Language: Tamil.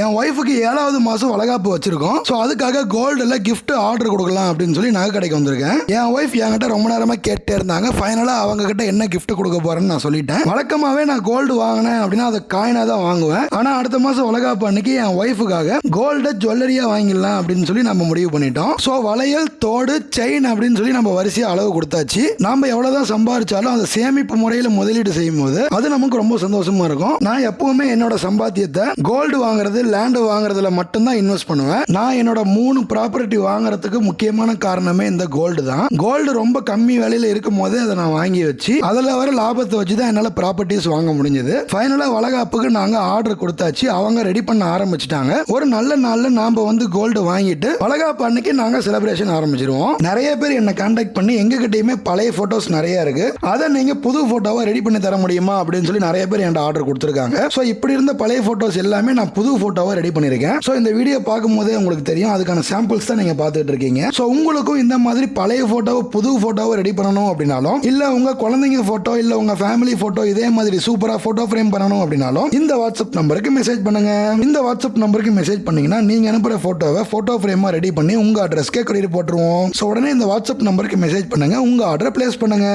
என் ஒய்ஃபுக்கு 7வது மாதம் வளகாப்பு வச்சிருக்கோம். ஸோ அதுக்காக கோல்டில் கிஃப்ட் ஆர்டர் கொடுக்கலாம் அப்படின்னு சொல்லி நகை கடைக்கு வந்திருக்கேன். என் ஒய்ஃப் என்கிட்ட ரொம்ப நேரமாக கேட்டே இருந்தாங்க. ஃபைனலாக அவங்க கிட்ட என்ன கிஃப்ட் கொடுக்க போறேன்னு நான் சொல்லிட்டேன். வழக்கமாகவே நான் கோல்டு வாங்கினேன் அப்படின்னா அதை காயினாக தான் வாங்குவேன். ஆனால் அடுத்த மாதம் வளகாப்பு அன்னைக்கு என் ஒய்ஃபுக்காக கோல்டை ஜுவல்லரியாக வாங்கிடலாம் அப்படின்னு சொல்லி நம்ம முடிவு பண்ணிட்டோம். ஸோ வளையல், தோடு, செயின் அப்படின்னு சொல்லி நம்ம வரிசையாக அளவு கொடுத்தாச்சு. நம்ம எவ்வளோதான் சம்பாதிச்சாலும் அதை சேமிப்பு முறையில் முதலீடு செய்யும் போது அது நமக்கு ரொம்ப சந்தோஷமா இருக்கும். நான் எப்பவுமே என்னோட சம்பாத்தியத்தை கோல்டு வாங்குறது, லேண்டு வாங்குறதுல மட்டும்தான் இன்வெஸ்ட் பண்ணுவேன். நான் என்னோட 3 ப்ராப்பர்ட்டி வாங்குறதுக்கு முக்கியமான காரணமே இந்த கோல்டு தான். கோல்டு ரொம்ப கம்மி விலையில இருக்கும் போதே அதை நான் வாங்கி வச்சு அதில் வர லாபத்தை வச்சு தான் என்னால் ப்ராப்பர்ட்டிஸ் வாங்க முடிஞ்சது. ஃபைனலாக வளகாப்புக்கு நாங்கள் ஆர்டர் கொடுத்தாச்சு. அவங்க ரெடி பண்ண ஆரம்பிச்சிட்டாங்க. ஒரு நல்ல நாளில் நாம் கோல்டு வாங்கிட்டு வளகாப்பு அன்னைக்கு நாங்கள் செலிப்ரேஷன் ஆரம்பிச்சிருவோம். நிறைய பேர் என்னை கான்டாக்ட் பண்ணி எங்ககிட்டயுமே பழைய போட்டோஸ் நிறைய இருக்கு, அதை நீங்க புது போட்டோவை ரெடி பண்ணி தர முடியுமா அப்படின்னு சொல்லி நிறைய பேர் என்கிட்ட ஆர்டர் கொடுத்துருக்காங்க. ஸோ இப்படி இருந்த பழைய போட்டோஸ் எல்லாமே நான் புது போட்டோவை ரெடி பண்ணியிருக்கேன். ஸோ இந்த வீடியோ பார்க்கும் போதே உங்களுக்கு தெரியும், அதுக்கான சாம்பிள்ஸ் தான் நீங்க பார்த்துட்டு இருக்கீங்க. ஸோ உங்களுக்கும் இந்த மாதிரி பழைய போட்டோவை புது போட்டோவை ரெடி பண்ணணும் அப்படின்னாலும், இல்ல உங்க குழந்தைங்க போட்டோ, இல்ல உங்க ஃபேமிலி போட்டோ இதே மாதிரி சூப்பரா போட்டோ ஃப்ரேம் பண்ணணும் அப்படின்னாலும் இந்த வாட்ஸ்அப் நம்பருக்கு மெசேஜ் பண்ணுங்க. இந்த வாட்ஸ்அப் நம்பருக்கு மெசேஜ் பண்ணீங்கன்னா நீங்க அனுப்புற போட்டோவை போட்டோ ஃப்ரேமா ரெடி பண்ணி உங்க அட்ரஸ்க்கே கொரியர் போட்டுருவோம். ஸோ உடனே இந்த வாட்ஸ்அப் நம்பருக்கு மெசேஜ் பண்ணுங்க, உங்க ஆர்டரை பிளேஸ் பண்ணுங்க.